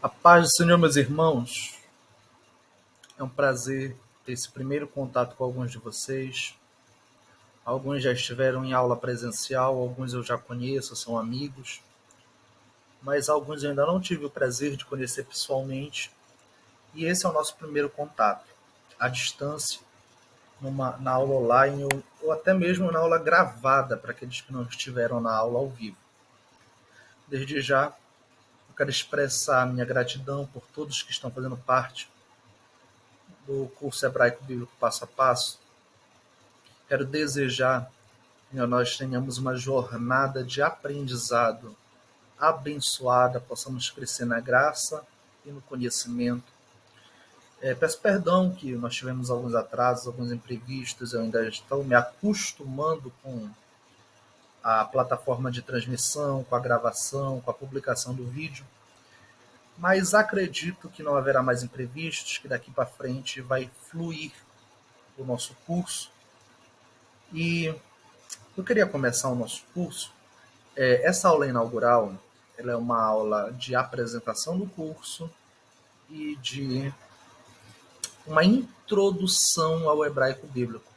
A paz do Senhor, meus irmãos. É um prazer ter esse primeiro contato com alguns de vocês. Alguns já estiveram em aula presencial, alguns eu já conheço, são amigos, mas alguns eu ainda não tive o prazer de conhecer pessoalmente. E esse é o nosso primeiro contato, à distância, na aula online ou até mesmo na aula gravada para aqueles que não estiveram na aula ao vivo. Desde já, eu quero expressar a minha gratidão por todos que estão fazendo parte do curso Hebraico Bíblico Passo a Passo. Quero desejar que nós tenhamos uma jornada de aprendizado abençoada, possamos crescer na graça e no conhecimento. Peço perdão que nós tivemos alguns atrasos, alguns imprevistos, eu ainda estou me acostumando com a plataforma de transmissão, com a gravação, com a publicação do vídeo, mas acredito que não haverá mais imprevistos, que daqui para frente vai fluir o nosso curso. E eu queria começar o nosso curso. Essa aula inaugural ela é uma aula de apresentação do curso e de uma introdução ao hebraico bíblico.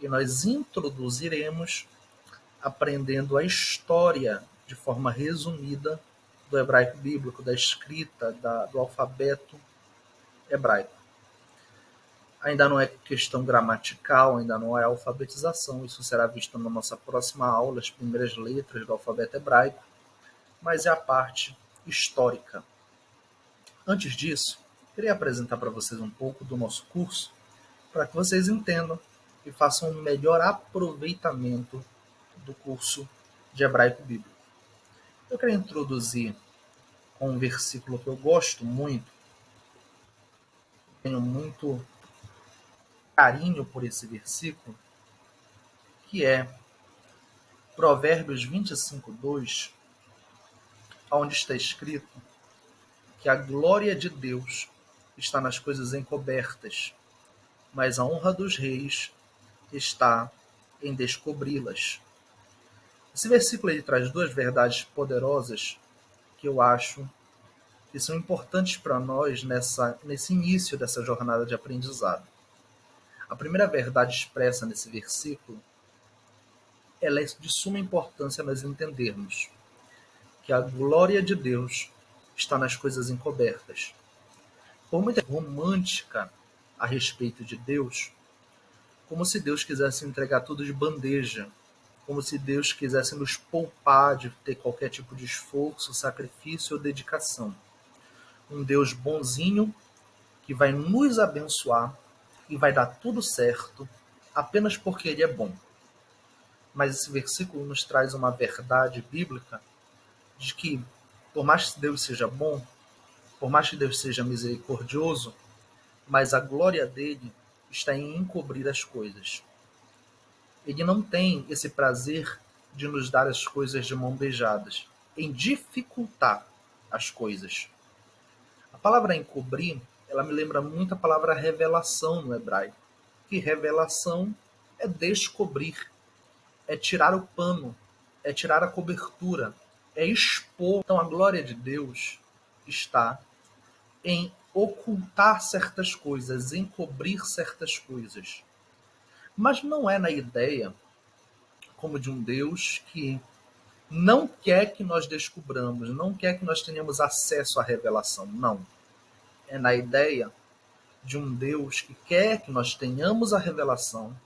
E nós introduziremos aprendendo a história de forma resumida do hebraico bíblico, da escrita, do alfabeto hebraico. Ainda não é questão gramatical, ainda não é alfabetização, isso será visto na nossa próxima aula, as primeiras letras do alfabeto hebraico, mas é a parte histórica. Antes disso, queria apresentar para vocês um pouco do nosso curso, para que vocês entendam e façam um melhor aproveitamento do curso de hebraico bíblico. Eu quero introduzir com um versículo que eu gosto muito, tenho muito carinho por esse versículo, que é Provérbios 25:2, onde está escrito que a glória de Deus está nas coisas encobertas, mas a honra dos reis está em descobri-las. Esse versículo ele traz duas verdades poderosas que eu acho que são importantes para nós nesse início dessa jornada de aprendizado. A primeira verdade expressa nesse versículo ela é de suma importância nós entendermos que a glória de Deus está nas coisas encobertas. Por muita romântica a respeito de Deus, como se Deus quisesse entregar tudo de bandeja, como se Deus quisesse nos poupar de ter qualquer tipo de esforço, sacrifício ou dedicação. Um Deus bonzinho que vai nos abençoar e vai dar tudo certo apenas porque Ele é bom. Mas esse versículo nos traz uma verdade bíblica de que, por mais que Deus seja bom, por mais que Deus seja misericordioso, mas a glória dele está em encobrir as coisas. Ele não tem esse prazer de nos dar as coisas de mão beijadas, em dificultar as coisas. A palavra encobrir, ela me lembra muito a palavra revelação no hebraico. Que revelação é descobrir, é tirar o pano, é tirar a cobertura, é expor. Então a glória de Deus está em ocultar certas coisas, encobrir certas coisas. Mas não é na ideia como de um Deus que não quer que nós descubramos, não quer que nós tenhamos acesso à revelação. Não. É na ideia de um Deus que quer que nós tenhamos a revelação,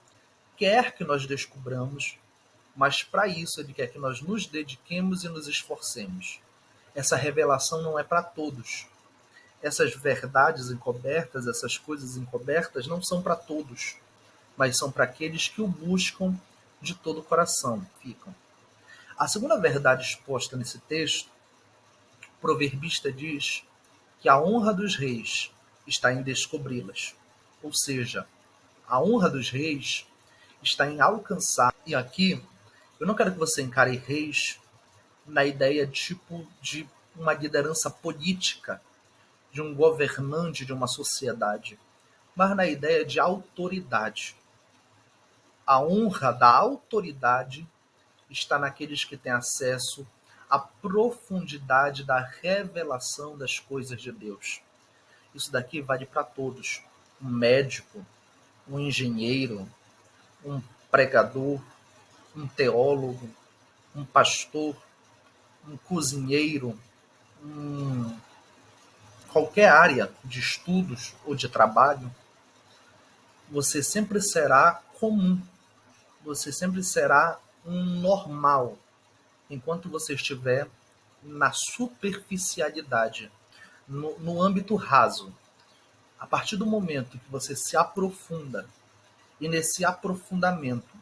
quer que nós descubramos, mas para isso ele quer que nós nos dediquemos e nos esforcemos. Essa revelação não é para todos. Essas verdades encobertas, essas coisas encobertas não são para todos, mas são para aqueles que o buscam de todo o coração. Ficam. A segunda verdade exposta nesse texto, o proverbista diz que a honra dos reis está em descobri-las. Ou seja, a honra dos reis está em alcançar. E aqui, eu não quero que você encare reis na ideia tipo de uma liderança política, de um governante de uma sociedade, mas na ideia de autoridade. A honra da autoridade está naqueles que têm acesso a profundidade da revelação das coisas de Deus. Isso daqui vale para todos. Um médico, um engenheiro, um pregador, um teólogo, um pastor, um cozinheiro, qualquer área de estudos ou de trabalho, você sempre será comum, você sempre será um normal, enquanto você estiver na superficialidade, no âmbito raso. A partir do momento que você se aprofunda, e nesse aprofundamento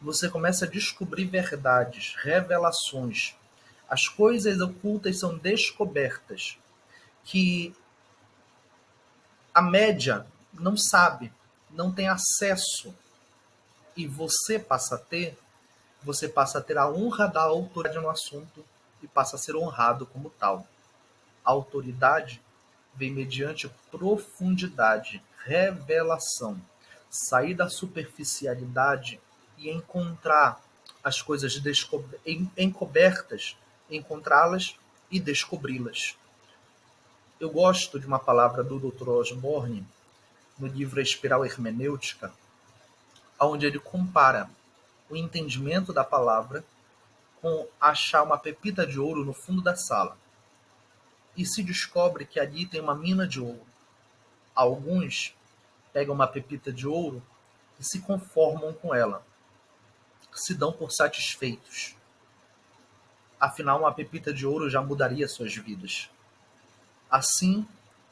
você começa a descobrir verdades, revelações, as coisas ocultas são descobertas, que a média não sabe, não tem acesso, e você passa a ter a honra da autoridade no assunto e passa a ser honrado como tal. A autoridade vem mediante profundidade, revelação, sair da superficialidade e encontrar as coisas encobertas, encontrá-las e descobri-las. Eu gosto de uma palavra do Dr. Osborne no livro A Espiral Hermenêutica, onde ele compara o entendimento da palavra com achar uma pepita de ouro no fundo da sala. E se descobre que ali tem uma mina de ouro. Alguns pegam uma pepita de ouro e se conformam com ela, se dão por satisfeitos. Afinal, uma pepita de ouro já mudaria suas vidas. Assim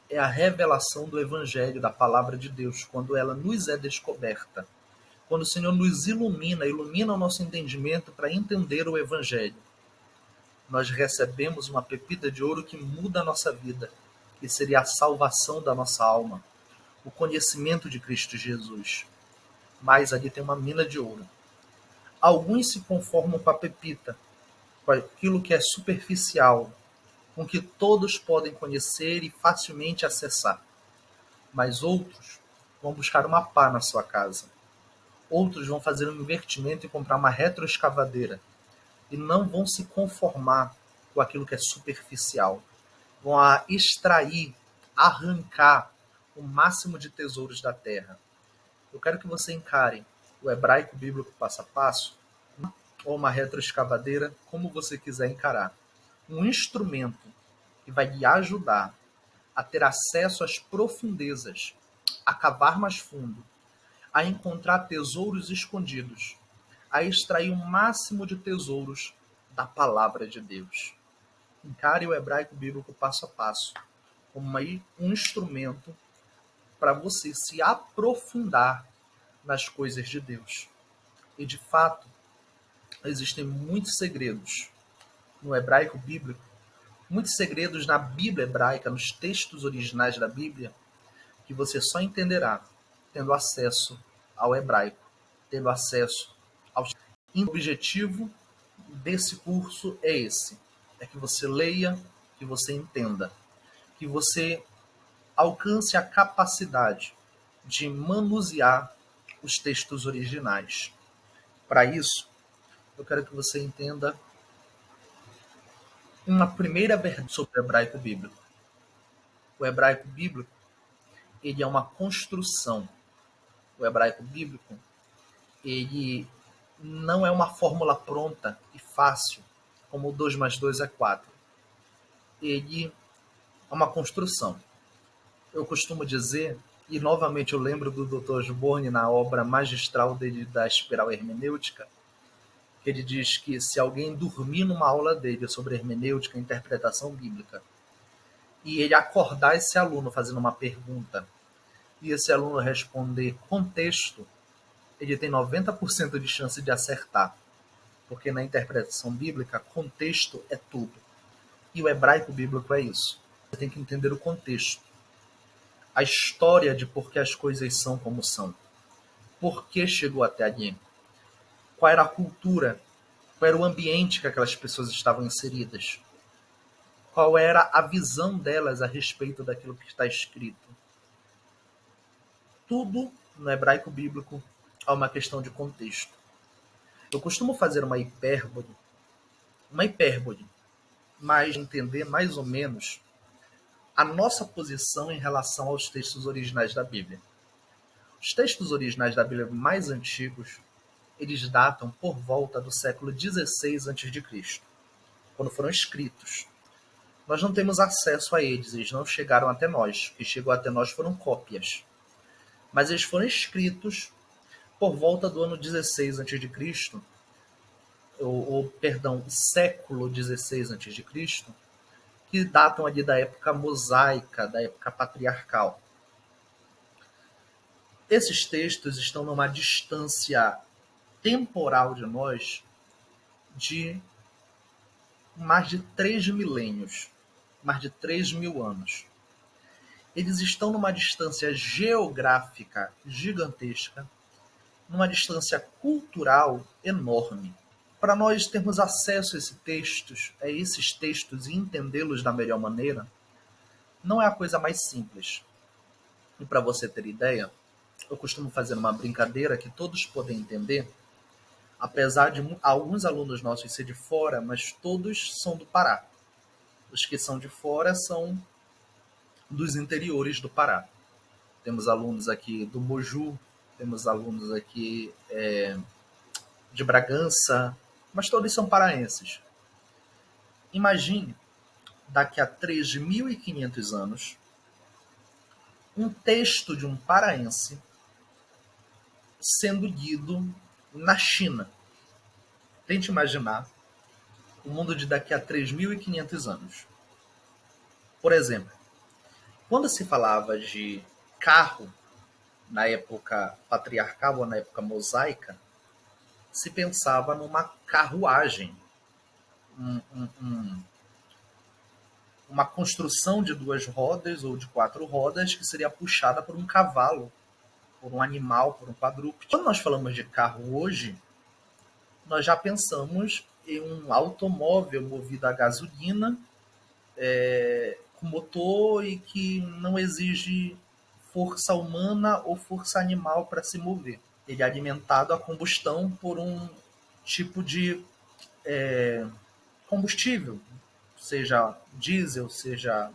é a revelação do Evangelho, da Palavra de Deus, quando ela nos é descoberta. Quando o Senhor nos ilumina o nosso entendimento para entender o Evangelho. Nós recebemos uma pepita de ouro que muda a nossa vida, que seria a salvação da nossa alma, o conhecimento de Cristo Jesus. Mas ali tem uma mina de ouro. Alguns se conformam com a pepita, com aquilo que é superficial, com que todos podem conhecer e facilmente acessar. Mas outros vão buscar uma pá na sua casa. Outros vão fazer um investimento e comprar uma retroescavadeira. E não vão se conformar com aquilo que é superficial. Vão extrair, arrancar o máximo de tesouros da terra. Eu quero que você encare o hebraico bíblico passo a passo, ou uma retroescavadeira, como você quiser encarar. Um instrumento que vai lhe ajudar a ter acesso às profundezas, a cavar mais fundo, a encontrar tesouros escondidos, a extrair o máximo de tesouros da palavra de Deus. Encare o hebraico bíblico passo a passo como um instrumento para você se aprofundar nas coisas de Deus. E de fato, existem muitos segredos no hebraico bíblico, muitos segredos na Bíblia hebraica, nos textos originais da Bíblia, que você só entenderá tendo acesso ao hebraico, tendo acesso ao... O objetivo desse curso é esse, é que você leia, que você entenda, que você alcance a capacidade de manusear os textos originais. Para isso, eu quero que você entenda uma primeira verdade sobre o hebraico bíblico. O hebraico bíblico, ele é uma construção. O hebraico bíblico, ele não é uma fórmula pronta e fácil, como 2 mais 2 é 4. Ele é uma construção. Eu costumo dizer, e novamente eu lembro do Dr. Osborne na obra magistral dele da Espiral Hermenêutica, que ele diz que se alguém dormir numa aula dele sobre hermenêutica e interpretação bíblica, e ele acordar esse aluno fazendo uma pergunta, e esse aluno responder contexto, ele tem 90% de chance de acertar. Porque na interpretação bíblica, contexto é tudo. E o hebraico bíblico é isso. Você tem que entender o contexto. A história de por que as coisas são como são. Por que chegou até ali? Qual era a cultura? Qual era o ambiente que aquelas pessoas estavam inseridas? Qual era a visão delas a respeito daquilo que está escrito? Tudo no hebraico bíblico há uma questão de contexto. Eu costumo fazer uma hipérbole mas entender mais ou menos a nossa posição em relação aos textos originais da Bíblia. Os textos originais da Bíblia mais antigos, eles datam por volta do século XVI a.C., quando foram escritos. Nós não temos acesso a eles não chegaram até nós. O que chegou até nós foram cópias. Mas eles foram escritos por volta do ano 16 a.C., perdão, século 16 a.C., que datam ali da época mosaica, da época patriarcal. Esses textos estão numa distância temporal de nós de mais de 3 milênios, mais de 3.000 anos. Eles estão numa distância geográfica gigantesca, numa distância cultural enorme. Para nós termos acesso a esses textos e entendê-los da melhor maneira, não é a coisa mais simples. E para você ter ideia, eu costumo fazer uma brincadeira que todos podem entender, apesar de alguns alunos nossos ser de fora, mas todos são do Pará. Os que são de fora são dos interiores do Pará. Temos alunos aqui do Moju, temos alunos aqui de Bragança, mas todos são paraenses. Imagine, daqui a 3.500 anos, um texto de um paraense sendo lido na China. Tente imaginar o mundo de daqui a 3.500 anos. Por exemplo, quando se falava de carro na época patriarcal ou na época mosaica, se pensava numa carruagem, uma construção de 2 rodas ou de 4 rodas que seria puxada por um cavalo, por um animal, por um quadrúpede. Quando nós falamos de carro hoje, nós já pensamos em um automóvel movido a gasolina, com motor e que não exige força humana ou força animal para se mover. Ele é alimentado a combustão por um tipo de combustível, seja diesel, seja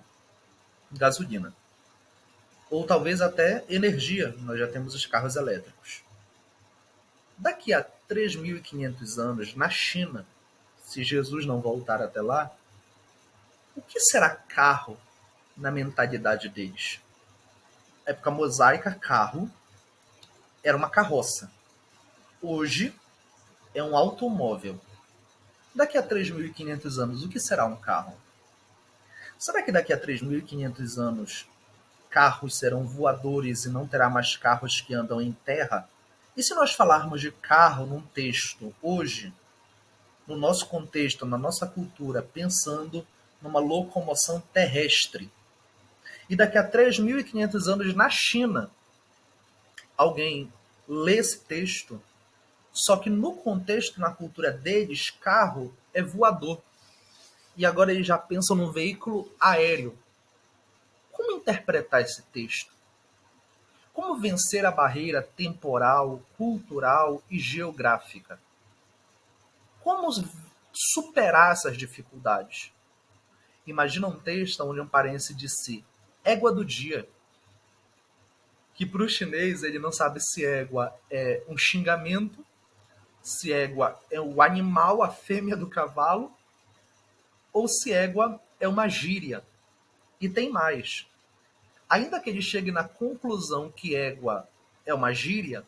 gasolina. Ou talvez até energia, nós já temos os carros elétricos. Daqui a 3.500 anos, na China, se Jesus não voltar até lá, o que será carro na mentalidade deles? Na época mosaica, carro era uma carroça. Hoje é um automóvel. Daqui a 3.500 anos, o que será um carro? Será que daqui a 3.500 anos carros serão voadores e não terá mais carros que andam em terra? E se nós falarmos de carro num texto hoje, no nosso contexto, na nossa cultura, pensando numa locomoção terrestre, e daqui a 3.500 anos na China, alguém lê esse texto, só que no contexto, na cultura deles, carro é voador. E agora eles já pensam num veículo aéreo. Como interpretar esse texto? Como vencer a barreira temporal, cultural e geográfica? Como superar essas dificuldades? Imagina um texto onde um paraense disse égua do dia, que para o chinês ele não sabe se égua é um xingamento, se égua é o animal, a fêmea do cavalo, ou se égua é uma gíria. E tem mais. Ainda que ele chegue na conclusão que égua é uma gíria,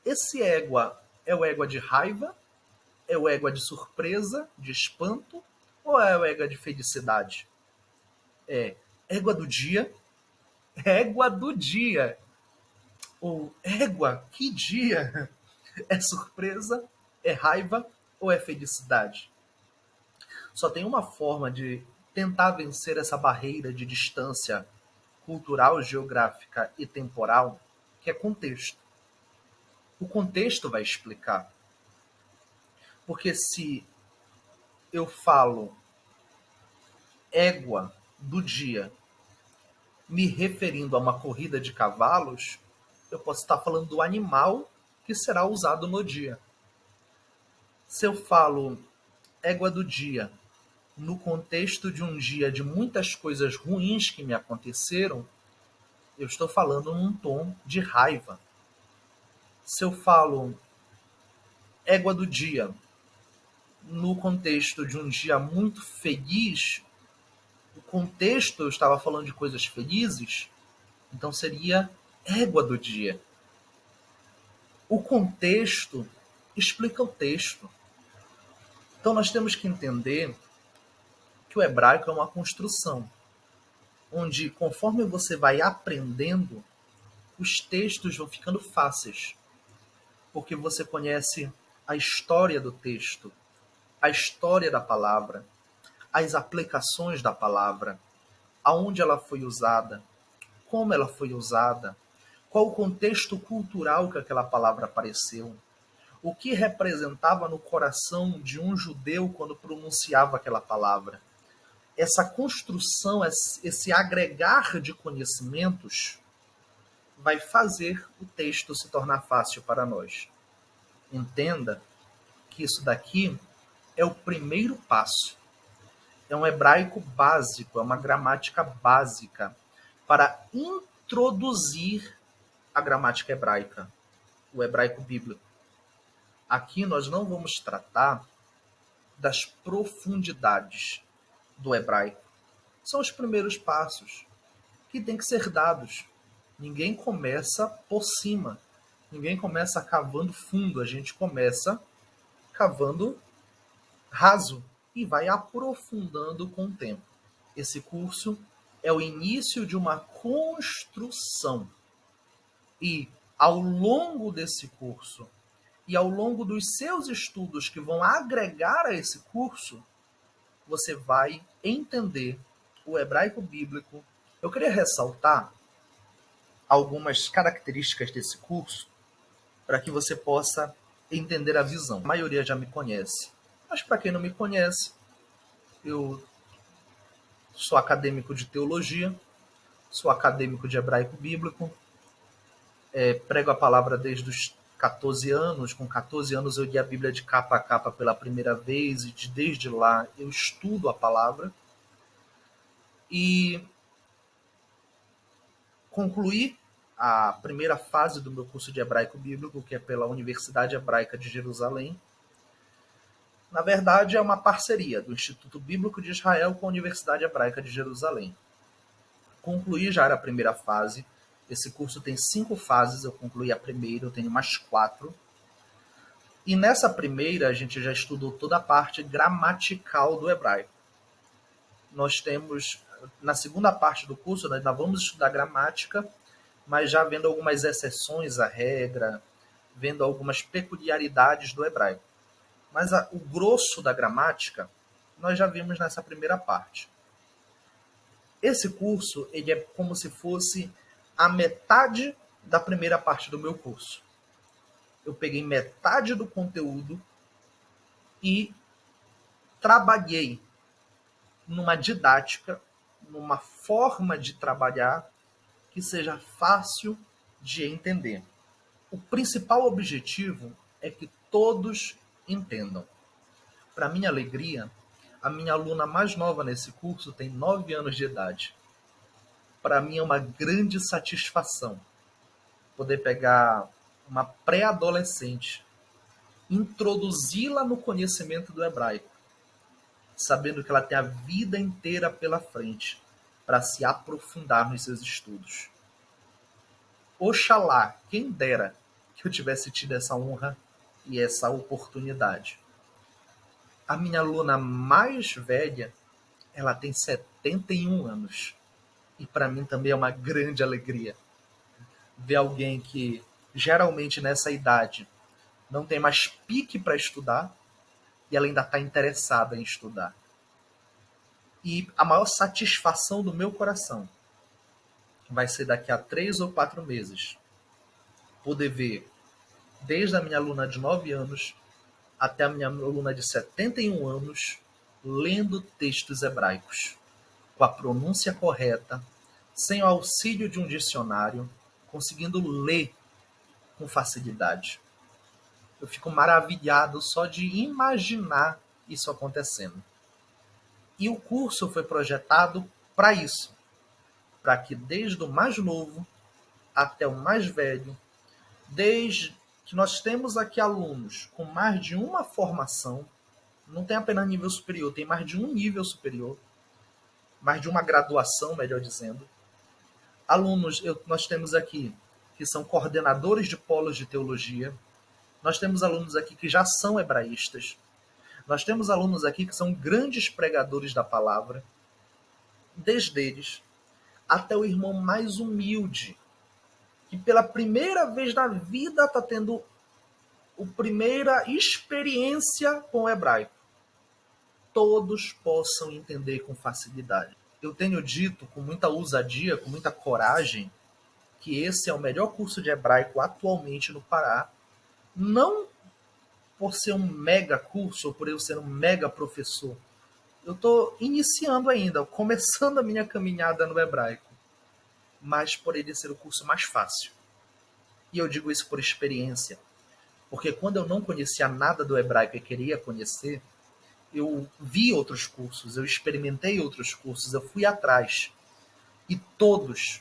esse égua é o égua de raiva, é o égua de surpresa, de espanto, ou é o égua de felicidade? É égua do dia, égua do dia. Ou égua, que dia? É surpresa, é raiva ou é felicidade? Só tem uma forma de tentar vencer essa barreira de distância cultural, geográfica e temporal, que é contexto. O contexto vai explicar. Porque se eu falo égua do dia me referindo a uma corrida de cavalos, eu posso estar falando do animal que será usado no dia. Se eu falo égua do dia no contexto de um dia de muitas coisas ruins que me aconteceram, eu estou falando num tom de raiva. Se eu falo égua do dia no contexto de um dia muito feliz, o contexto eu estava falando de coisas felizes, então seria égua do dia. O contexto explica o texto. Então nós temos que entender que o hebraico é uma construção, onde conforme você vai aprendendo, os textos vão ficando fáceis, porque você conhece a história do texto, a história da palavra, as aplicações da palavra, aonde ela foi usada, como ela foi usada, qual o contexto cultural que aquela palavra apareceu, o que representava no coração de um judeu quando pronunciava aquela palavra. Essa construção, esse agregar de conhecimentos vai fazer o texto se tornar fácil para nós. Entenda que isso daqui é o primeiro passo. É um hebraico básico, é uma gramática básica para introduzir a gramática hebraica, o hebraico bíblico. Aqui nós não vamos tratar das profundidades do hebraico. São os primeiros passos que têm que ser dados. Ninguém começa por cima. Ninguém começa cavando fundo. A gente começa cavando raso e vai aprofundando com o tempo. Esse curso é o início de uma construção. E ao longo desse curso e ao longo dos seus estudos que vão agregar a esse curso, você vai entender o hebraico bíblico. Eu queria ressaltar algumas características desse curso para que você possa entender a visão. A maioria já me conhece, mas para quem não me conhece, eu sou acadêmico de teologia, sou acadêmico de hebraico bíblico, prego a palavra desde os 14 anos. Com 14 anos eu li a Bíblia de capa a capa pela primeira vez e desde lá eu estudo a palavra. E concluí a primeira fase do meu curso de hebraico bíblico, que é pela Universidade Hebraica de Jerusalém. Na verdade, é uma parceria do Instituto Bíblico de Israel com a Universidade Hebraica de Jerusalém. Concluí já a primeira fase. Esse curso tem 5 fases, eu concluí a primeira, eu tenho mais 4. E nessa primeira, a gente já estudou toda a parte gramatical do hebraico. Nós temos, na segunda parte do curso, nós ainda vamos estudar gramática, mas já vendo algumas exceções à regra, vendo algumas peculiaridades do hebraico. Mas o grosso da gramática, nós já vimos nessa primeira parte. Esse curso, ele é como se fosse a metade da primeira parte do meu curso. Eu peguei metade do conteúdo e trabalhei numa didática, numa forma de trabalhar que seja fácil de entender. O principal objetivo é que todos entendam. Para minha alegria, a minha aluna mais nova nesse curso tem 9 anos de idade. Para mim é uma grande satisfação poder pegar uma pré-adolescente, introduzi-la no conhecimento do hebraico, sabendo que ela tem a vida inteira pela frente para se aprofundar nos seus estudos. Oxalá, quem dera que eu tivesse tido essa honra e essa oportunidade. A minha aluna mais velha, ela tem 71 anos. E para mim também é uma grande alegria ver alguém que geralmente nessa idade não tem mais pique para estudar e ela ainda está interessada em estudar. E a maior satisfação do meu coração vai ser daqui a 3 ou 4 meses poder ver desde a minha aluna de 9 anos até a minha aluna de 71 anos lendo textos hebraicos com a pronúncia correta, sem o auxílio de um dicionário, conseguindo ler com facilidade. Eu fico maravilhado só de imaginar isso acontecendo. E o curso foi projetado para isso, para que desde o mais novo até o mais velho, desde que nós temos aqui alunos com mais de uma formação, não tem apenas nível superior, tem mais de um nível superior, mais de uma graduação, melhor dizendo. Alunos, nós temos aqui que são coordenadores de polos de teologia, nós temos alunos aqui que já são hebraístas, nós temos alunos aqui que são grandes pregadores da palavra, desde eles até o irmão mais humilde, que pela primeira vez na vida está tendo a primeira experiência com o hebraico. Todos possam entender com facilidade. Eu tenho dito com muita ousadia, com muita coragem, que esse é o melhor curso de hebraico atualmente no Pará, não por ser um mega curso ou por eu ser um mega professor. Eu estou iniciando ainda, começando a minha caminhada no hebraico, mas por ele ser o curso mais fácil. E eu digo isso por experiência, porque quando eu não conhecia nada do hebraico e queria conhecer, eu vi outros cursos, eu experimentei outros cursos, eu fui atrás. E todos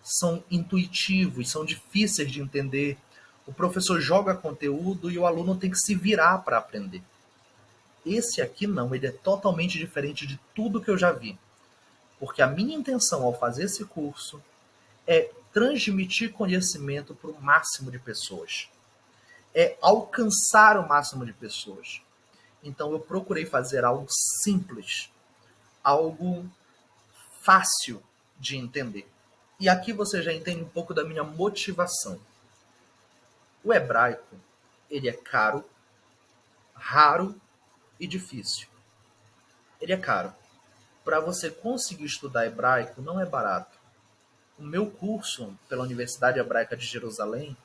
são intuitivos, são difíceis de entender. O professor joga conteúdo e o aluno tem que se virar para aprender. Esse aqui não, ele é totalmente diferente de tudo que eu já vi. Porque a minha intenção ao fazer esse curso é transmitir conhecimento para o máximo de pessoas. É alcançar o máximo de pessoas. Então eu procurei fazer algo simples, algo fácil de entender. E aqui você já entende um pouco da minha motivação. O hebraico, ele é caro, raro e difícil. Ele é caro. Para você conseguir estudar hebraico, não é barato. O meu curso pela Universidade Hebraica de Jerusalém,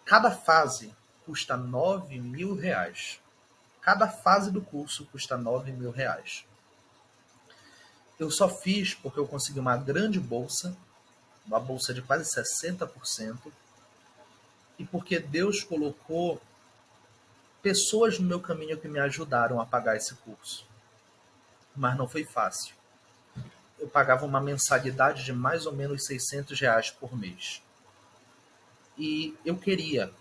cada fase custa R$ 9.000. Cada fase do curso custa R$ 9.000. Eu só fiz porque eu consegui uma grande bolsa, uma bolsa de quase 60%, e porque Deus colocou pessoas no meu caminho que me ajudaram a pagar esse curso. Mas não foi fácil. Eu pagava uma mensalidade de mais ou menos R$ 600 por mês. E eu queria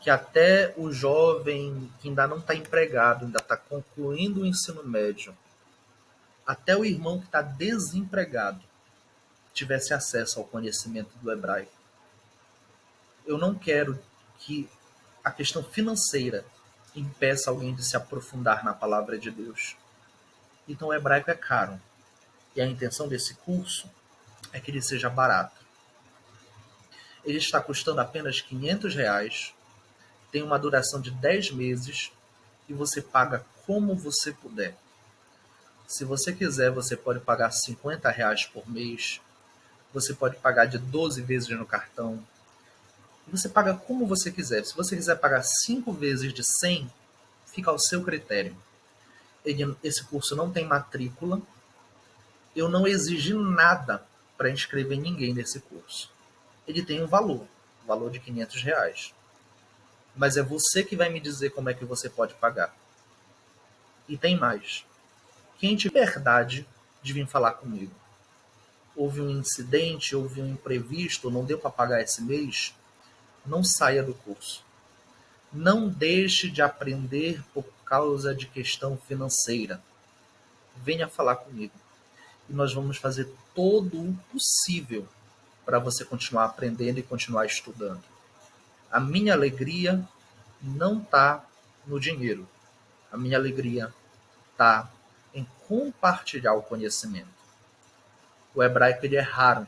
que até o jovem que ainda não está empregado, ainda está concluindo o ensino médio, até o irmão que está desempregado, tivesse acesso ao conhecimento do hebraico. Eu não quero que a questão financeira impeça alguém de se aprofundar na palavra de Deus. Então o hebraico é caro. E a intenção desse curso é que ele seja barato. Ele está custando apenas R$ 500, tem uma duração de 10 meses e você paga como você puder. Se você quiser, você pode pagar R$ 50 por mês, você pode pagar de 12 vezes no cartão. Você paga como você quiser. Se você quiser pagar 5 vezes de 100, fica ao seu critério. Esse curso não tem matrícula. Eu não exigi nada para inscrever ninguém nesse curso. Ele tem um valor de R$ 500. Mas é você que vai me dizer como é que você pode pagar. E tem mais. Quem tiver verdade de vir falar comigo, houve um incidente, houve um imprevisto, não deu para pagar esse mês, não saia do curso. Não deixe de aprender por causa de questão financeira. Venha falar comigo. E nós vamos fazer todo o possível para você continuar aprendendo e continuar estudando. A minha alegria não está no dinheiro. A minha alegria está em compartilhar o conhecimento. O hebraico ele é raro,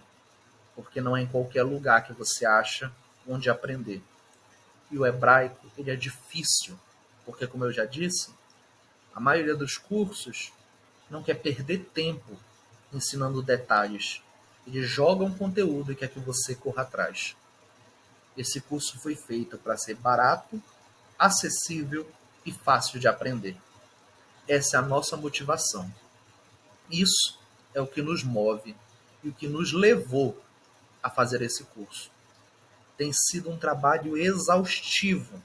porque não é em qualquer lugar que você acha onde aprender. E o hebraico ele é difícil, porque, como eu já disse, a maioria dos cursos não quer perder tempo ensinando detalhes. Eles jogam conteúdo e quer que você corra atrás. Esse curso foi feito para ser barato, acessível e fácil de aprender. Essa é a nossa motivação. Isso é o que nos move e o que nos levou a fazer esse curso. Tem sido um trabalho exaustivo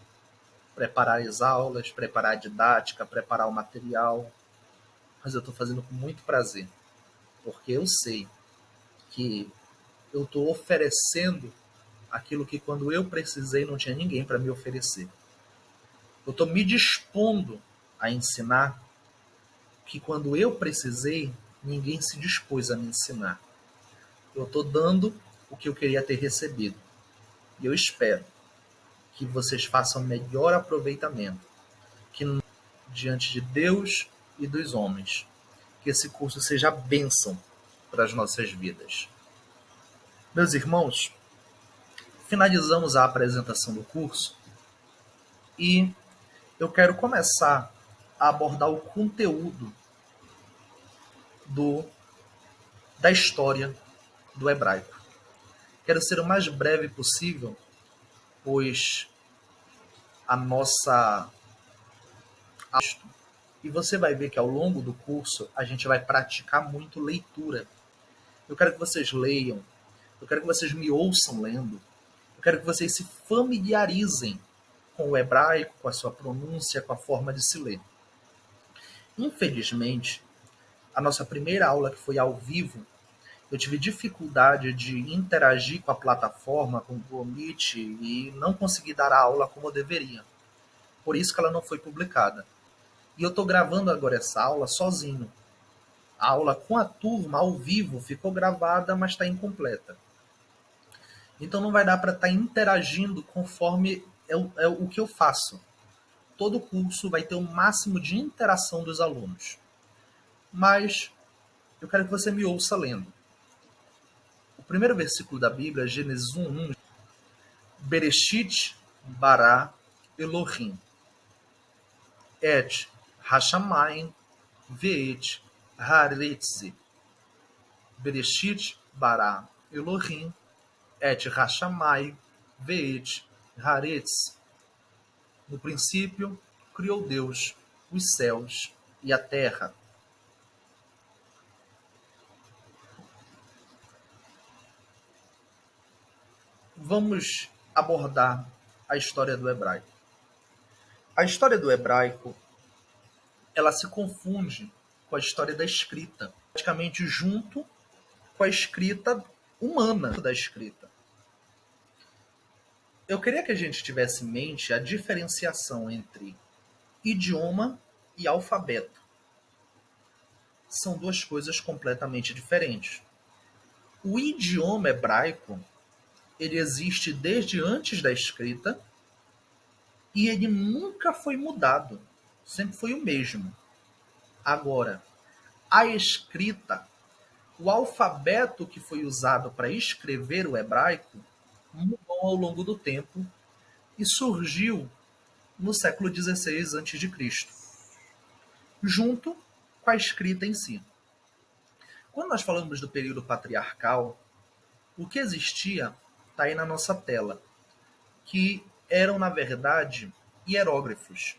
preparar as aulas, preparar a didática, preparar o material. mas eu estou fazendo com muito prazer, porque eu sei que eu estou oferecendo aquilo que quando eu precisei não tinha ninguém para me oferecer. Eu estou me dispondo a ensinar que quando eu precisei, ninguém se dispôs a me ensinar. Eu estou dando o que eu queria ter recebido. E eu espero que vocês façam melhor aproveitamento, que diante de Deus e dos homens, que esse curso seja bênção para as nossas vidas. Meus irmãos, finalizamos a apresentação do curso e eu quero começar a abordar o conteúdo da história do hebraico. Quero ser o mais breve possível, pois a nossa... E você vai ver que ao longo do curso a gente vai praticar muito leitura. Eu quero que vocês leiam, eu quero que vocês me ouçam lendo, eu quero que vocês se familiarizem com o hebraico, com a sua pronúncia, com a forma de se ler. Infelizmente, a nossa primeira aula, que foi ao vivo, eu tive dificuldade de interagir com a plataforma, com o Google Meet, e não consegui dar a aula como eu deveria. Por isso que ela não foi publicada. E eu estou gravando agora essa aula sozinho. A aula com a turma, ao vivo, ficou gravada, mas está incompleta. Então não vai dar para estar interagindo conforme é o que eu faço. Todo curso vai ter o máximo de interação dos alunos. Mas eu quero que você me ouça lendo. O primeiro versículo da Bíblia é Gênesis 1:1. Bereshit bara Elohim et hashamayim ve'et haaretz. Bereshit bara Elohim et hashamayim ve'et haaretz. No princípio, criou Deus os céus e a terra. Vamos abordar a história do hebraico. A história do hebraico, ela se confunde com a história da escrita, praticamente junto com a escrita humana da escrita. Eu queria que a gente tivesse em mente a diferenciação entre idioma e alfabeto. São duas coisas completamente diferentes. O idioma hebraico, ele existe desde antes da escrita e ele nunca foi mudado. Sempre foi o mesmo. Agora, a escrita, o alfabeto que foi usado para escrever o hebraico, mudou ao longo do tempo e surgiu no século XVI a.C., junto com a escrita em si. Quando nós falamos do período patriarcal, o que existia está aí na nossa tela, que eram, na verdade, hieróglifos.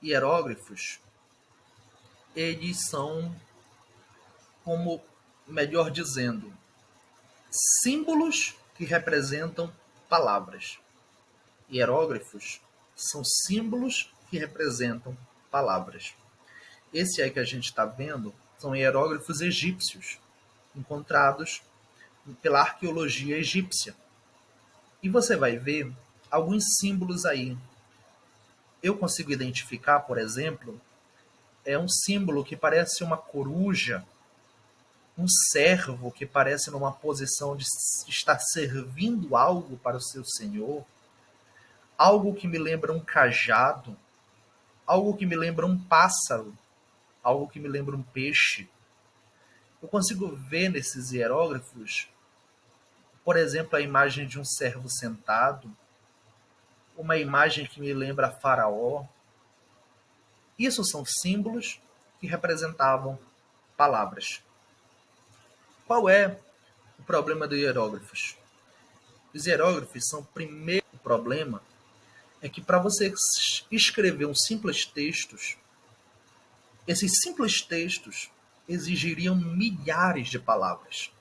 Hieróglifos, eles são, como melhor dizendo, símbolos que representam palavras. Hieróglifos são símbolos que representam palavras. Esse aí que a gente está vendo são hieróglifos egípcios, encontrados pela arqueologia egípcia. E você vai ver alguns símbolos aí. Eu consigo identificar, por exemplo, é um símbolo que parece uma coruja, um servo que parece numa posição de estar servindo algo para o seu senhor, algo que me lembra um cajado, algo que me lembra um pássaro, algo que me lembra um peixe. Eu consigo ver nesses hieróglifos, por exemplo, a imagem de um servo sentado, uma imagem que me lembra Faraó. Isso são símbolos que representavam palavras. Qual é o problema dos hieróglifos? Os hieróglifos são, primeiro problema, é que para você escrever um simples textos, esses simples textos exigiriam milhares de palavras.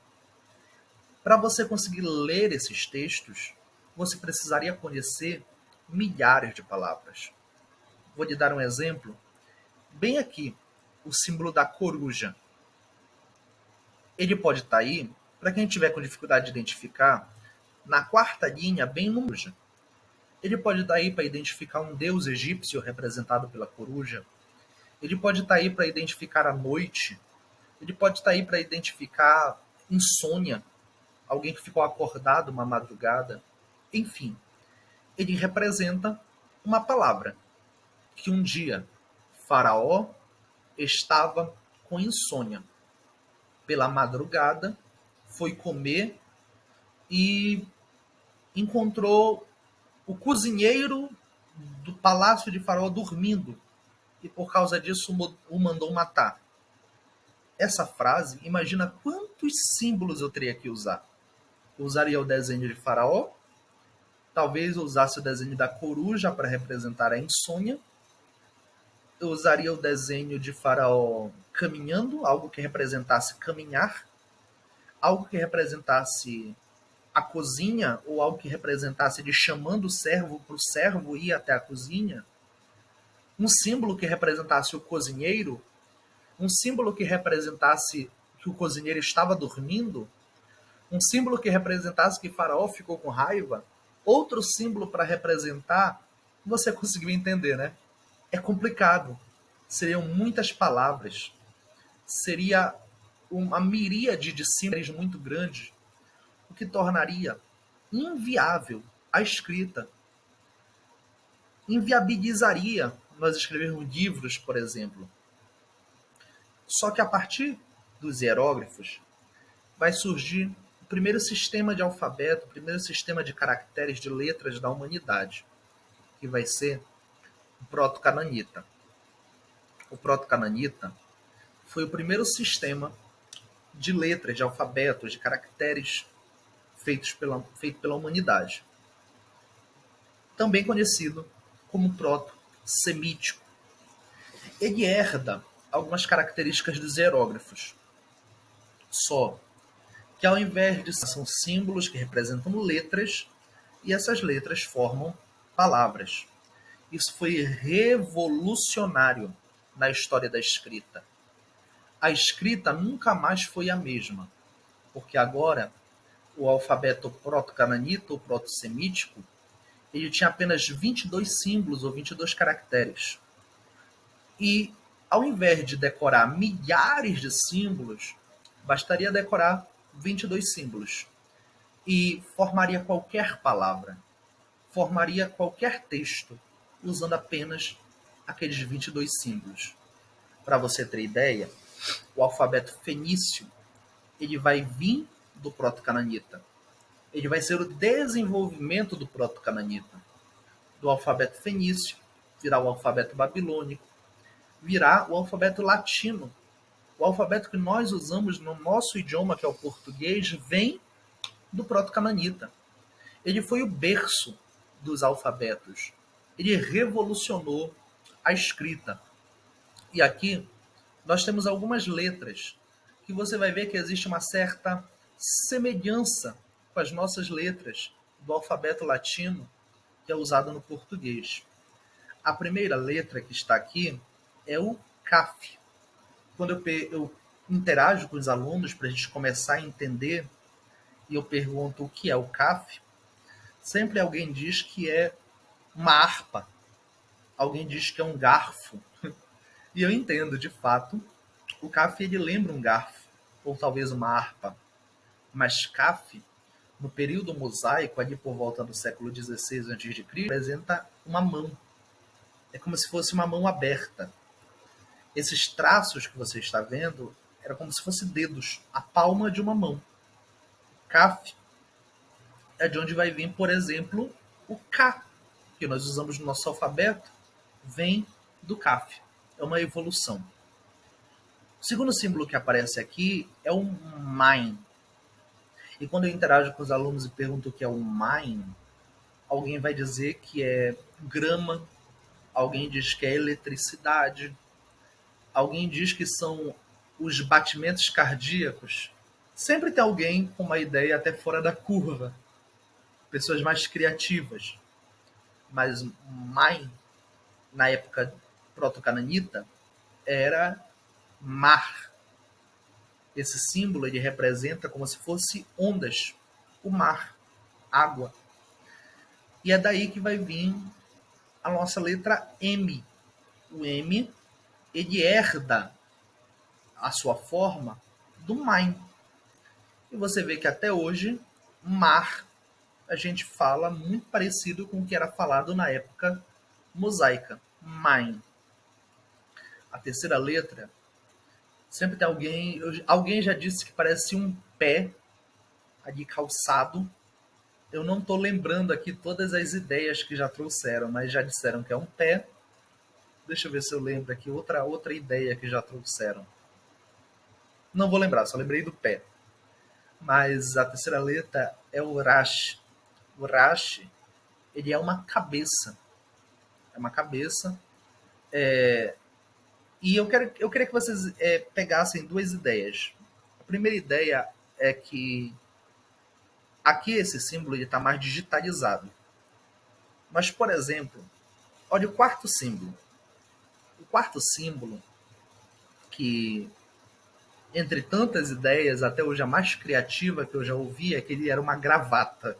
Para você conseguir ler esses textos, você precisaria conhecer milhares de palavras. Vou lhe dar um exemplo. Bem aqui, o símbolo da coruja. Ele pode estar aí, para quem tiver com dificuldade de identificar, na quarta linha, bem no coruja. Ele pode estar aí para identificar um deus egípcio representado pela coruja. Ele pode estar aí para identificar a noite. Ele pode estar aí para identificar insônia, alguém que ficou acordado uma madrugada. Enfim, ele representa uma palavra que um dia Faraó estava com insônia. Pela madrugada, foi comer e encontrou o cozinheiro do palácio de Faraó dormindo e por causa disso o mandou matar. Essa frase, imagina quantos símbolos eu teria que usar. Eu usaria o desenho de Faraó, talvez eu usasse o desenho da coruja para representar a insônia, eu usaria o desenho de Faraó caminhando, algo que representasse caminhar, algo que representasse a cozinha, ou algo que representasse ele chamando o servo para o servo ir até a cozinha, um símbolo que representasse o cozinheiro, um símbolo que representasse que o cozinheiro estava dormindo, um símbolo que representasse que Faraó ficou com raiva, outro símbolo para representar, você conseguiu entender, né? É complicado. Seriam muitas palavras. Seria uma miríade de símbolos muito grande, o que tornaria inviável a escrita. Inviabilizaria nós escrevermos livros, por exemplo. Só que a partir dos hieróglifos vai surgir o primeiro sistema de alfabeto, o primeiro sistema de caracteres, de letras da humanidade, que vai ser o proto-cananita. O proto-cananita foi o primeiro sistema de letras, de alfabetos, de caracteres feito pela humanidade. Também conhecido como proto-semítico. Ele herda algumas características dos hieróglifos. Só que ao invés de são símbolos que representam letras, e essas letras formam palavras. Isso foi revolucionário na história da escrita. A escrita nunca mais foi a mesma, porque agora o alfabeto proto-cananita ou proto-semítico ele tinha apenas 22 símbolos ou 22 caracteres. E ao invés de decorar milhares de símbolos, bastaria decorar 22 símbolos. E formaria qualquer palavra, formaria qualquer texto, usando apenas aqueles 22 símbolos. Para você ter ideia, o alfabeto fenício ele vai vir do proto-cananita. Ele vai ser o desenvolvimento do proto-cananita. Do alfabeto fenício, virar o alfabeto babilônico, virar o alfabeto latino. O alfabeto que nós usamos no nosso idioma, que é o português, vem do proto-cananita. Ele foi o berço dos alfabetos. Ele revolucionou a escrita. E aqui nós temos algumas letras que você vai ver que existe uma certa semelhança com as nossas letras do alfabeto latino que é usado no português. A primeira letra que está aqui é o CAF. Quando eu interajo com os alunos para a gente começar a entender e eu pergunto o que é o CAF, sempre alguém diz que é uma harpa, alguém diz que é um garfo. E eu entendo, de fato, o CAF ele lembra um garfo, ou talvez uma harpa. Mas CAF, no período mosaico, ali por volta do século XVI a.C., representa uma mão. É como se fosse uma mão aberta. Esses traços que você está vendo era como se fossem dedos, a palma de uma mão. CAF é de onde vai vir, por exemplo, o K, que nós usamos no nosso alfabeto, vem do CAF. É uma evolução. O segundo símbolo que aparece aqui é o MAIN. E quando eu interajo com os alunos e pergunto o que é o MAIN, alguém vai dizer que é grama, alguém diz que é eletricidade, alguém diz que são os batimentos cardíacos. Sempre tem alguém com uma ideia até fora da curva. Pessoas mais criativas. Mas MAIN, na época proto-cananita, era mar. Esse símbolo ele representa como se fosse ondas, o mar, água. E é daí que vai vir a nossa letra M. O M ele herda a sua forma do Main. E você vê que até hoje, mar, a gente fala muito parecido com o que era falado na época mosaica. Main. A terceira letra, sempre tem alguém... Alguém já disse que parece um pé ali calçado. Eu não estou lembrando aqui todas as ideias que já trouxeram, mas já disseram que é um pé. Deixa eu ver se eu lembro aqui outra ideia que já trouxeram. Não vou lembrar, só lembrei do pé. Mas a terceira letra é o Rash. O Rash, ele é uma cabeça. É uma cabeça. E eu queria que vocês pegassem duas ideias. A primeira ideia é que aqui esse símbolo está mais digitalizado. Mas, por exemplo, olha o quarto símbolo. O quarto símbolo, que entre tantas ideias, até hoje a mais criativa que eu já ouvi, é que ele era uma gravata.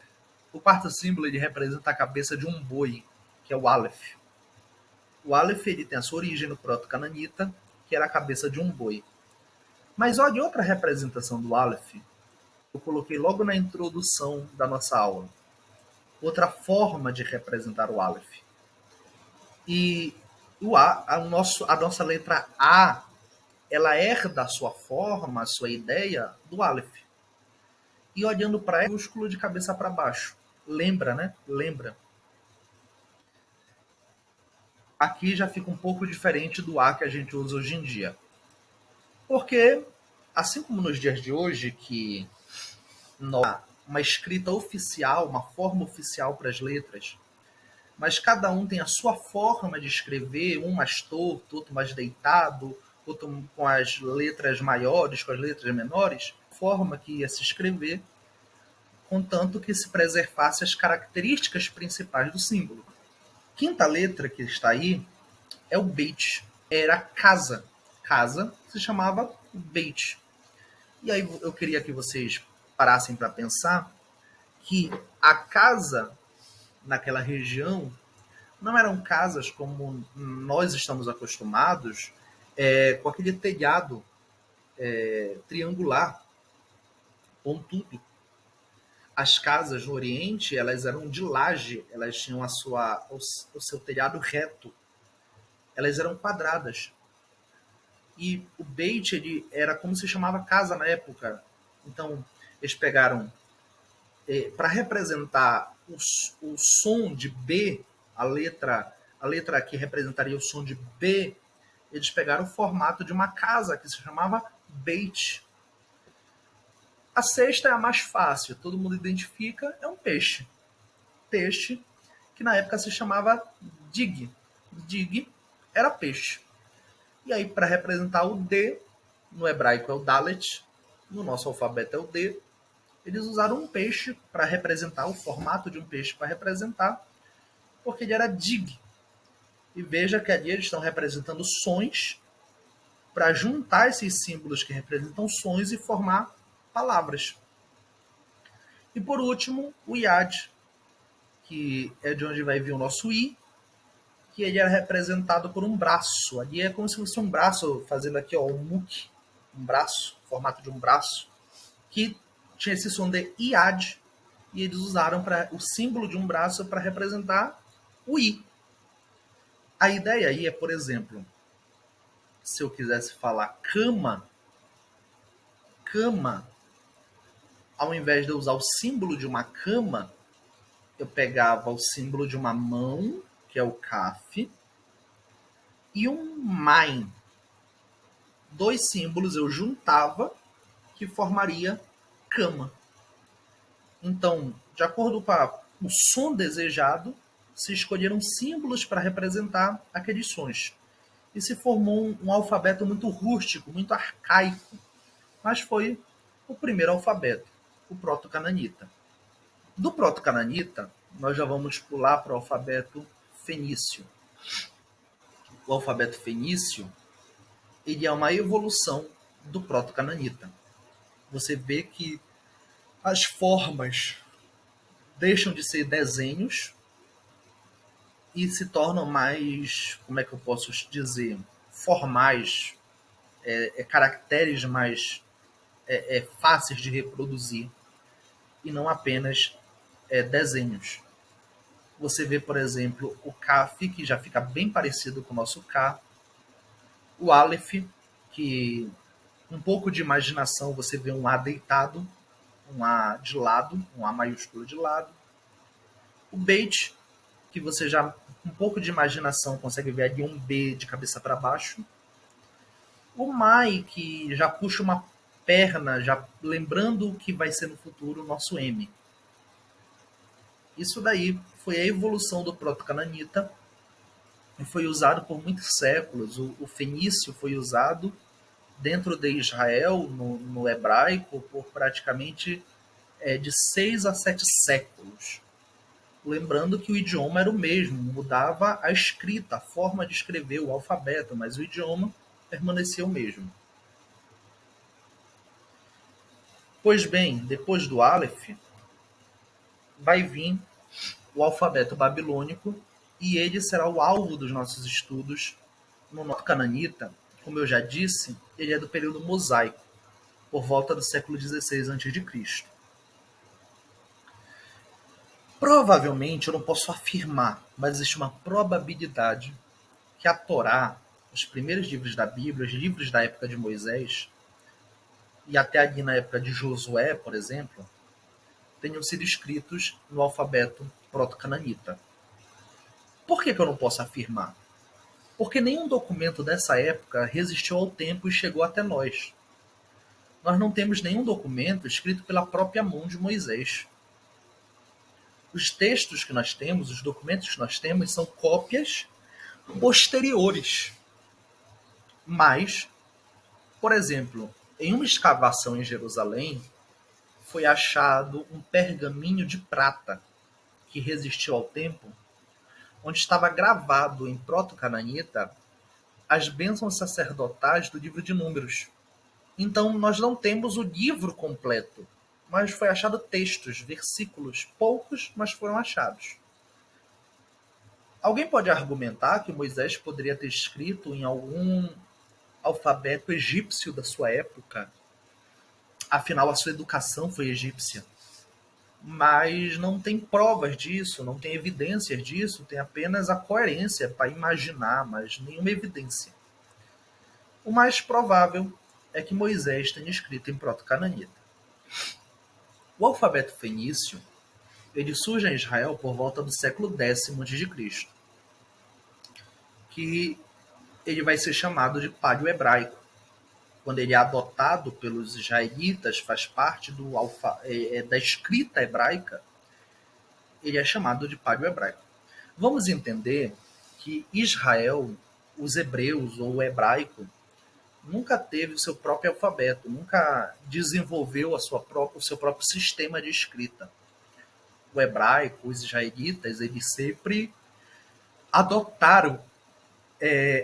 O quarto símbolo ele representa a cabeça de um boi, que é o Aleph. O Aleph ele tem a sua origem no proto-cananita, que era a cabeça de um boi. Mas olha outra representação do Aleph, eu coloquei logo na introdução da nossa aula. Outra forma de representar o Aleph. E a nossa letra A, ela herda a sua forma, a sua ideia do Aleph. E olhando para ele, músculo de cabeça para baixo. Lembra, né? Lembra. Aqui já fica um pouco diferente do A que a gente usa hoje em dia. Porque, assim como nos dias de hoje, que uma escrita oficial, uma forma oficial para as letras, mas cada um tem a sua forma de escrever, um mais torto, outro mais deitado, outro com as letras maiores, com as letras menores, forma que ia se escrever, contanto que se preservasse as características principais do símbolo. Quinta letra que está aí é o Beit. Era casa. Casa se chamava Beit. E aí eu queria que vocês parassem para pensar que a casa naquela região não eram casas como nós estamos acostumados, com aquele telhado triangular, pontudo. As casas no Oriente, elas eram de laje, elas tinham o seu telhado reto. Elas eram quadradas. E o Beit, ele era como se chamava casa na época. Então, eles pegaram, para representar o som de B, a letra que representaria o som de B, eles pegaram o formato de uma casa que se chamava Beit. A sexta é a mais fácil, todo mundo identifica, é um peixe. Peixe, que na época se chamava Dig. Dig era peixe. E aí, para representar o D, no hebraico é o Dalet, no nosso alfabeto é o D, eles usaram um peixe para representar, o formato de um peixe para representar, porque ele era Dig. E veja que ali eles estão representando sons para juntar esses símbolos que representam sons e formar palavras. E por último, o Yad, que é de onde vai vir o nosso I, que ele era representado por um braço. Ali é como se fosse um braço, fazendo aqui ó, um muk, um braço, formato de um braço, que tinha esse som de Iad, e eles usaram o símbolo de um braço para representar o I. A ideia aí é, por exemplo, se eu quisesse falar cama, ao invés de eu usar o símbolo de uma cama, eu pegava o símbolo de uma mão, que é o Kaf, e um Main. Dois símbolos eu juntava que formaria cama. Então, de acordo com o som desejado, se escolheram símbolos para representar aqueles sons. E se formou um alfabeto muito rústico, muito arcaico, mas foi o primeiro alfabeto, o proto-cananita. Do proto-cananita, nós já vamos pular para o alfabeto fenício. O alfabeto fenício, ele é uma evolução do proto-cananita. Você vê que as formas deixam de ser desenhos e se tornam mais, como é que eu posso dizer, formais, caracteres mais fáceis de reproduzir e não apenas desenhos. Você vê, por exemplo, o Kaf, que já fica bem parecido com o nosso K, o Aleph, que um pouco de imaginação você vê um A deitado, um A de lado, um A maiúsculo de lado. O Beit, que você já um pouco de imaginação consegue ver ali um B de cabeça para baixo. O Mai, que já puxa uma perna, já lembrando o que vai ser no futuro o nosso M. Isso daí foi a evolução do proto-cananita e foi usado por muitos séculos. O fenício foi usado dentro de Israel, no hebraico, por praticamente de 6 a 7 séculos. Lembrando que o idioma era o mesmo, mudava a escrita, a forma de escrever, o alfabeto, mas o idioma permanecia o mesmo. Pois bem, depois do Aleph, vai vir o alfabeto babilônico e ele será o alvo dos nossos estudos no norte cananita. Como eu já disse, ele é do período mosaico, por volta do século XVI a.C. Provavelmente, eu não posso afirmar, mas existe uma probabilidade que a Torá, os primeiros livros da Bíblia, os livros da época de Moisés, e até ali na época de Josué, por exemplo, tenham sido escritos no alfabeto proto-cananita. Por que eu não posso afirmar? Porque nenhum documento dessa época resistiu ao tempo e chegou até nós. Nós não temos nenhum documento escrito pela própria mão de Moisés. Os textos que nós temos, os documentos que nós temos, são cópias posteriores. Mas, por exemplo, em uma escavação em Jerusalém, foi achado um pergaminho de prata que resistiu ao tempo, onde estava gravado em proto-cananita as bênçãos sacerdotais do livro de Números. Então, nós não temos o livro completo, mas foi achado textos, versículos, poucos, mas foram achados. Alguém pode argumentar que Moisés poderia ter escrito em algum alfabeto egípcio da sua época, afinal a sua educação foi egípcia. Mas não tem provas disso, não tem evidências disso, tem apenas a coerência para imaginar, mas nenhuma evidência. O mais provável é que Moisés tenha escrito em proto-cananita. O alfabeto fenício ele surge em Israel por volta do século X a.C., que ele vai ser chamado de paleo-hebraico. Quando ele é adotado pelos israelitas, faz parte da escrita hebraica, ele é chamado de paleo-hebraico. Vamos entender que Israel, os hebreus ou o hebraico, nunca teve o seu próprio alfabeto, nunca desenvolveu o seu próprio sistema de escrita. O hebraico, os israelitas, eles sempre adotaram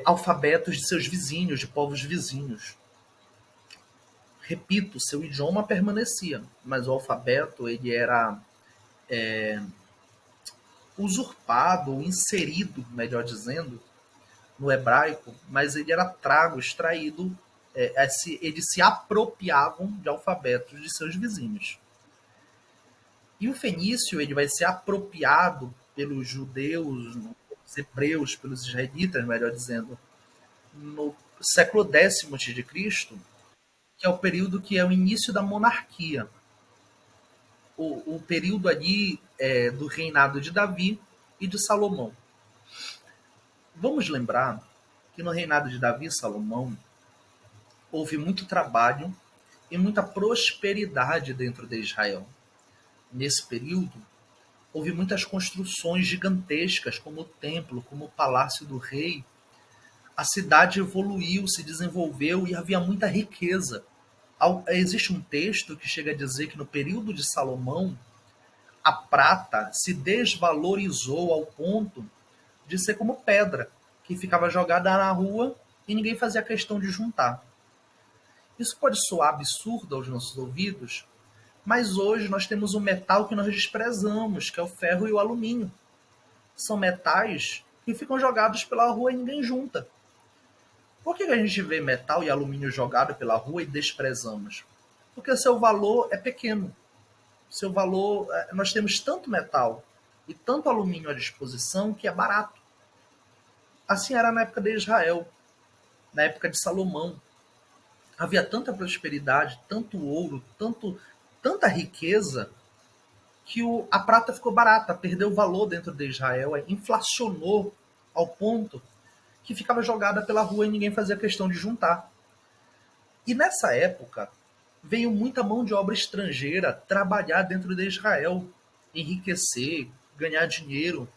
alfabetos de seus vizinhos, de povos vizinhos. Repito, seu idioma permanecia, mas o alfabeto ele era usurpado, ou inserido, melhor dizendo, no hebraico, mas ele era extraído, eles se apropriavam de alfabetos de seus vizinhos. E o fenício ele vai ser apropriado pelos judeus, pelos hebreus, pelos israelitas, melhor dizendo, no século X a.C., que é o período que é o início da monarquia. O período ali do reinado de Davi e de Salomão. Vamos lembrar que no reinado de Davi e Salomão houve muito trabalho e muita prosperidade dentro de Israel. Nesse período, houve muitas construções gigantescas, como o templo, como o palácio do rei. A cidade evoluiu, se desenvolveu e havia muita riqueza. Existe um texto que chega a dizer que no período de Salomão, a prata se desvalorizou ao ponto de ser como pedra, que ficava jogada na rua e ninguém fazia questão de juntar. Isso pode soar absurdo aos nossos ouvidos, mas hoje nós temos um metal que nós desprezamos, que é o ferro e o alumínio. São metais que ficam jogados pela rua e ninguém junta. Por que a gente vê metal e alumínio jogado pela rua e desprezamos? Porque seu valor é pequeno. Seu valor, nós temos tanto metal e tanto alumínio à disposição que é barato. Assim era na época de Israel, na época de Salomão. Havia tanta prosperidade, tanto ouro, tanta riqueza, que a prata ficou barata, perdeu valor dentro de Israel, inflacionou ao ponto que ficava jogada pela rua e ninguém fazia questão de juntar. E nessa época, veio muita mão de obra estrangeira trabalhar dentro de Israel, enriquecer, ganhar dinheiro.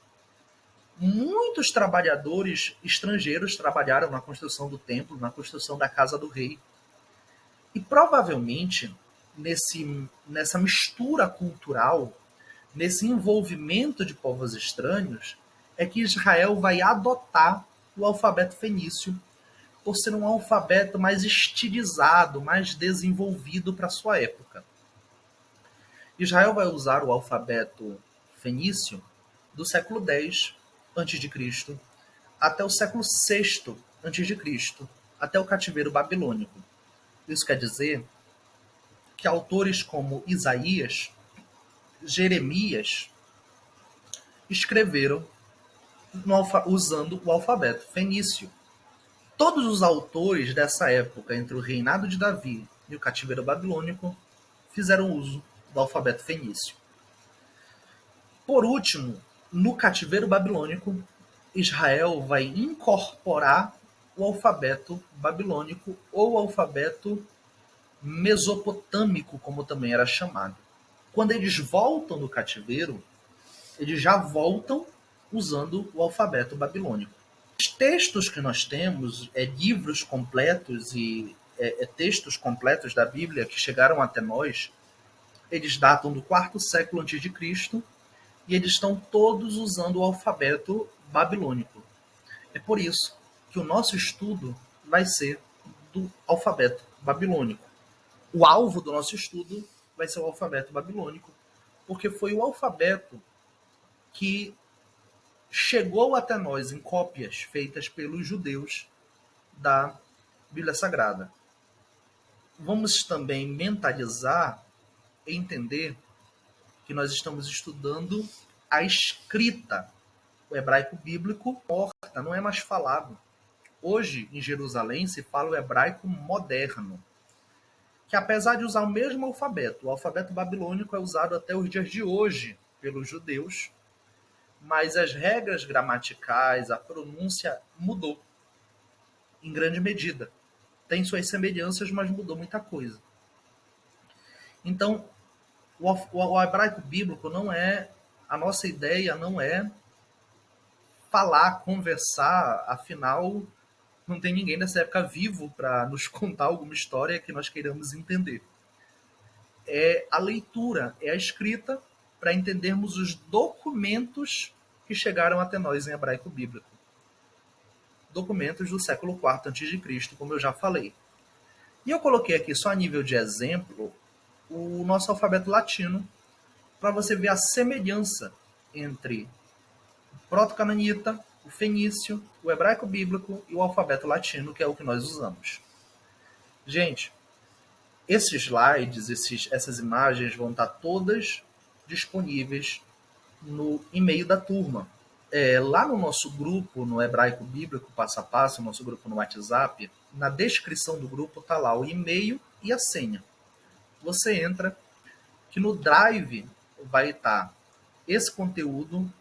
Muitos trabalhadores estrangeiros trabalharam na construção do templo, na construção da casa do rei. E provavelmente, nessa mistura cultural, nesse envolvimento de povos estranhos, é que Israel vai adotar o alfabeto fenício, por ser um alfabeto mais estilizado, mais desenvolvido para sua época. Israel vai usar o alfabeto fenício do século X a.C. até o século VI a.C., até o cativeiro babilônico. Isso quer dizer que autores como Isaías, Jeremias, escreveram usando o alfabeto fenício. Todos os autores dessa época, entre o reinado de Davi e o cativeiro babilônico, fizeram uso do alfabeto fenício. Por último, no cativeiro babilônico, Israel vai incorporar o alfabeto babilônico ou alfabeto mesopotâmico, como também era chamado. Quando eles voltam do cativeiro, eles já voltam usando o alfabeto babilônico. Os textos que nós temos, livros completos e textos completos da Bíblia que chegaram até nós, eles datam do quarto século antes de Cristo e eles estão todos usando o alfabeto babilônico. É por isso que o nosso estudo vai ser do alfabeto babilônico. O alvo do nosso estudo vai ser o alfabeto babilônico, porque foi o alfabeto que chegou até nós em cópias feitas pelos judeus da Bíblia Sagrada. Vamos também mentalizar e entender que nós estamos estudando a escrita. O hebraico bíblico morta, não é mais falado. Hoje, em Jerusalém, se fala o hebraico moderno, que apesar de usar o mesmo alfabeto, o alfabeto babilônico é usado até os dias de hoje pelos judeus, mas as regras gramaticais, a pronúncia mudou em grande medida. Tem suas semelhanças, mas mudou muita coisa. Então, o hebraico bíblico não é, a nossa ideia não é falar, conversar, afinal, não tem ninguém nessa época vivo para nos contar alguma história que nós queiramos entender. É a leitura, é a escrita, para entendermos os documentos que chegaram até nós em hebraico bíblico. Documentos do século IV a.C., como eu já falei. E eu coloquei aqui só a nível de exemplo o nosso alfabeto latino, para você ver a semelhança entre o proto-cananita, o fenício, o hebraico bíblico e o alfabeto latino, que é o que nós usamos. Gente, esses slides, essas imagens vão estar todas disponíveis no e-mail da turma. Lá no nosso grupo, no Hebraico Bíblico Passo a Passo, nosso grupo no WhatsApp, na descrição do grupo está lá o e-mail e a senha. Você entra, que no Drive vai estar esse conteúdo,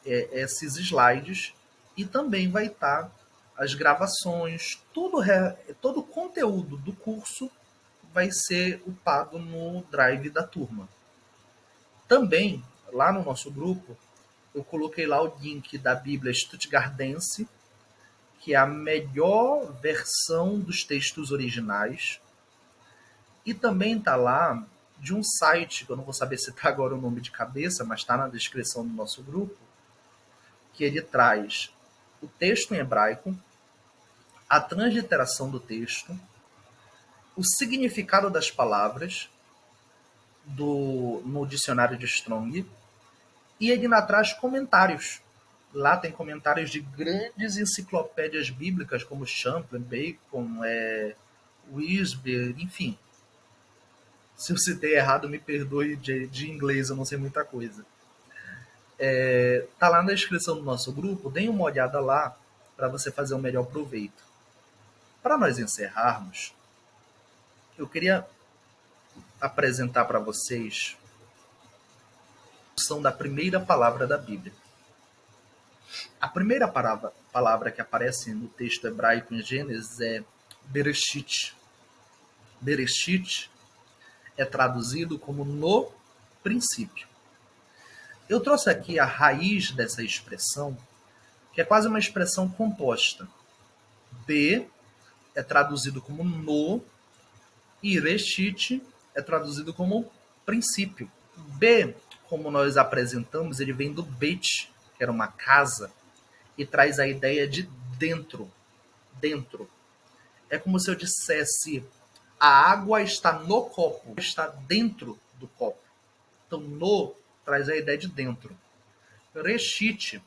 esses slides, e também vai estar as gravações, todo o conteúdo do curso vai ser upado no Drive da turma. Também, lá no nosso grupo, eu coloquei lá o link da Bíblia Stuttgartense, que é a melhor versão dos textos originais. E também está lá de um site, que eu não vou saber se está agora o nome de cabeça, mas está na descrição do nosso grupo, que ele traz o texto em hebraico, a transliteração do texto, o significado das palavras no dicionário de Strong, e ele traz comentários. Lá tem comentários de grandes enciclopédias bíblicas, como Champlin, Bacon, Wisber, enfim. Se eu citei errado, me perdoe, de inglês eu não sei muita coisa. Tá lá na descrição do nosso grupo, dê uma olhada lá para você fazer o melhor proveito. Para nós encerrarmos, eu queria apresentar para vocês a função da primeira palavra da Bíblia. A primeira palavra que aparece no texto hebraico em Gênesis é Bereshit. Bereshit é traduzido como no princípio. Eu trouxe aqui a raiz dessa expressão, que é quase uma expressão composta. B é traduzido como no, e Reshit é traduzido como princípio. B, como nós apresentamos, ele vem do Beit, que era uma casa, e traz a ideia de dentro. Dentro. É como se eu dissesse, a água está no copo, está dentro do copo. Então, no traz a ideia de dentro. Reshit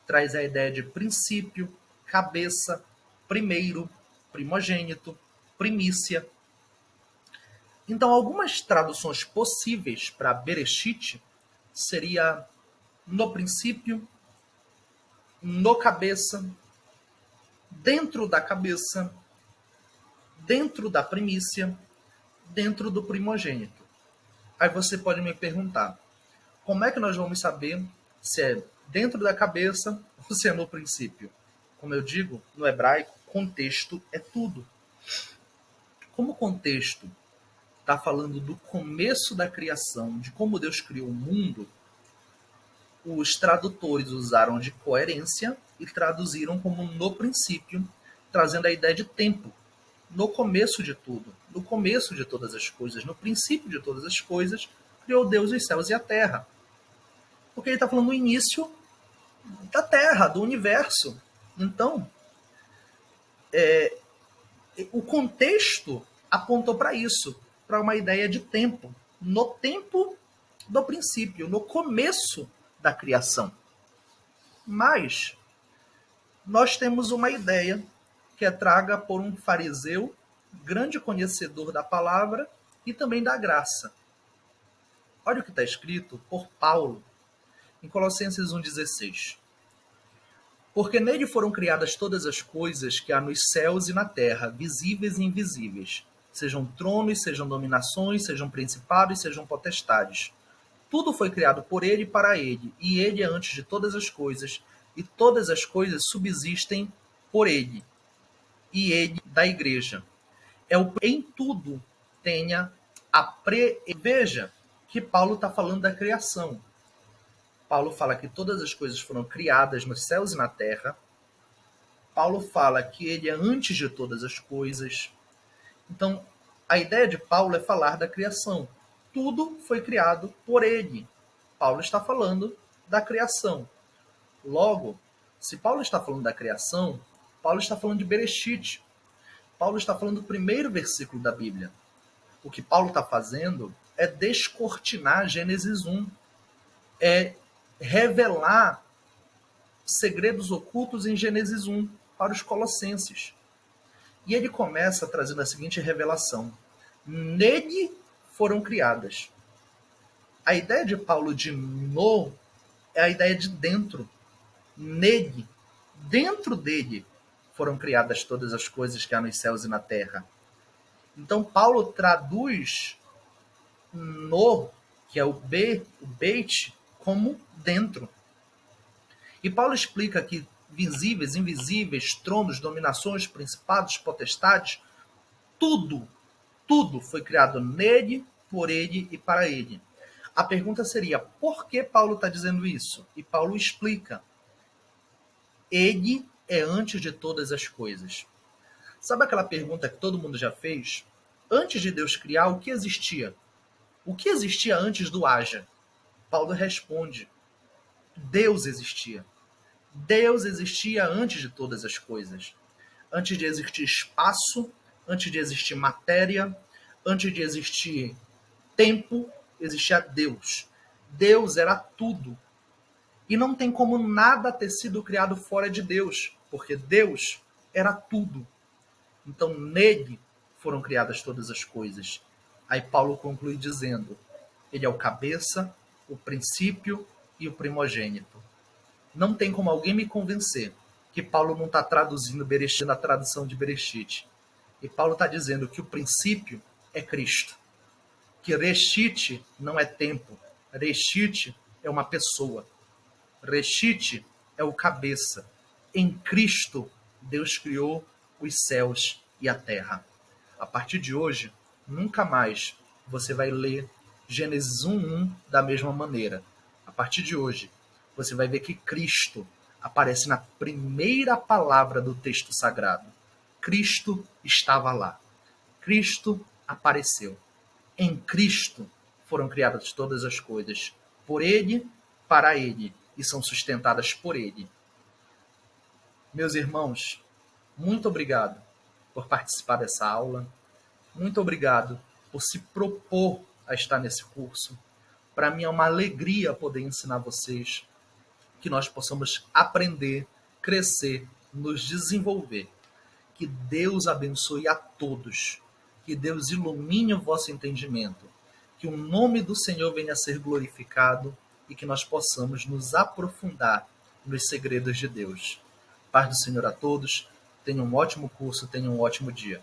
traz a ideia de princípio, cabeça, primeiro, primogênito, primícia. Então, algumas traduções possíveis para Bereshit seria no princípio, no cabeça, dentro da cabeça, dentro da primícia, dentro do primogênito. Aí você pode me perguntar, como é que nós vamos saber se é dentro da cabeça ou se é no princípio? Como eu digo, no hebraico, contexto é tudo. Como o contexto está falando do começo da criação, de como Deus criou o mundo, os tradutores usaram de coerência e traduziram como no princípio, trazendo a ideia de tempo. No começo de tudo, no começo de todas as coisas, no princípio de todas as coisas, criou Deus os céus e a terra. Porque ele está falando no início da Terra, do universo. Então, o contexto apontou para isso, para uma ideia de tempo. No tempo do princípio, no começo da criação. Mas nós temos uma ideia que é traga por um fariseu, grande conhecedor da palavra e também da graça. Olha o que está escrito por Paulo em Colossenses 1,16. Porque nele foram criadas todas as coisas que há nos céus e na terra, visíveis e invisíveis, sejam tronos, sejam dominações, sejam principados, sejam potestades. Tudo foi criado por ele e para ele, e ele é antes de todas as coisas, e todas as coisas subsistem por ele, e ele da igreja. É o em tudo tenha a Veja que Paulo está falando da criação. Paulo fala que todas as coisas foram criadas nos céus e na terra. Paulo fala que ele é antes de todas as coisas. Então, a ideia de Paulo é falar da criação. Tudo foi criado por ele. Paulo está falando da criação. Logo, se Paulo está falando da criação, Paulo está falando de Bereshit. Paulo está falando do primeiro versículo da Bíblia. O que Paulo está fazendo é descortinar Gênesis 1. É revelar segredos ocultos em Gênesis 1 para os colossenses. E ele começa trazendo a seguinte revelação. Nele foram criadas. A ideia de Paulo de no é a ideia de dentro. Nele, dentro dele, foram criadas todas as coisas que há nos céus e na terra. Então, Paulo traduz no, que é o Beit, como dentro. E Paulo explica que visíveis, invisíveis, tronos, dominações, principados, potestades, tudo foi criado nele, por ele e para ele. A pergunta seria, por que Paulo está dizendo isso? E Paulo explica. Ele é antes de todas as coisas. Sabe aquela pergunta que todo mundo já fez? Antes de Deus criar, o que existia? O que existia antes do haja? Paulo responde, Deus existia. Deus existia antes de todas as coisas. Antes de existir espaço, antes de existir matéria, antes de existir tempo, existia Deus. Deus era tudo. E não tem como nada ter sido criado fora de Deus, porque Deus era tudo. Então, nele foram criadas todas as coisas. Aí Paulo conclui dizendo: ele é o cabeça, o princípio e o primogênito. Não tem como alguém me convencer que Paulo não está traduzindo Bereshit na tradução de Bereshit. E Paulo está dizendo que o princípio é Cristo. Que Reshit não é tempo. Reshit é uma pessoa. Reshit é o cabeça. Em Cristo, Deus criou os céus e a terra. A partir de hoje, nunca mais você vai ler Gênesis 1:1 da mesma maneira. A partir de hoje, você vai ver que Cristo aparece na primeira palavra do texto sagrado. Cristo estava lá. Cristo apareceu. Em Cristo foram criadas todas as coisas. Por Ele, para Ele, e são sustentadas por Ele. Meus irmãos, muito obrigado por participar dessa aula. Muito obrigado por se propor a estar nesse curso. Para mim é uma alegria poder ensinar vocês, que nós possamos aprender, crescer, nos desenvolver. Que Deus abençoe a todos. Que Deus ilumine o vosso entendimento. Que o nome do Senhor venha a ser glorificado e que nós possamos nos aprofundar nos segredos de Deus. Paz do Senhor a todos. Tenham um ótimo curso, tenham um ótimo dia.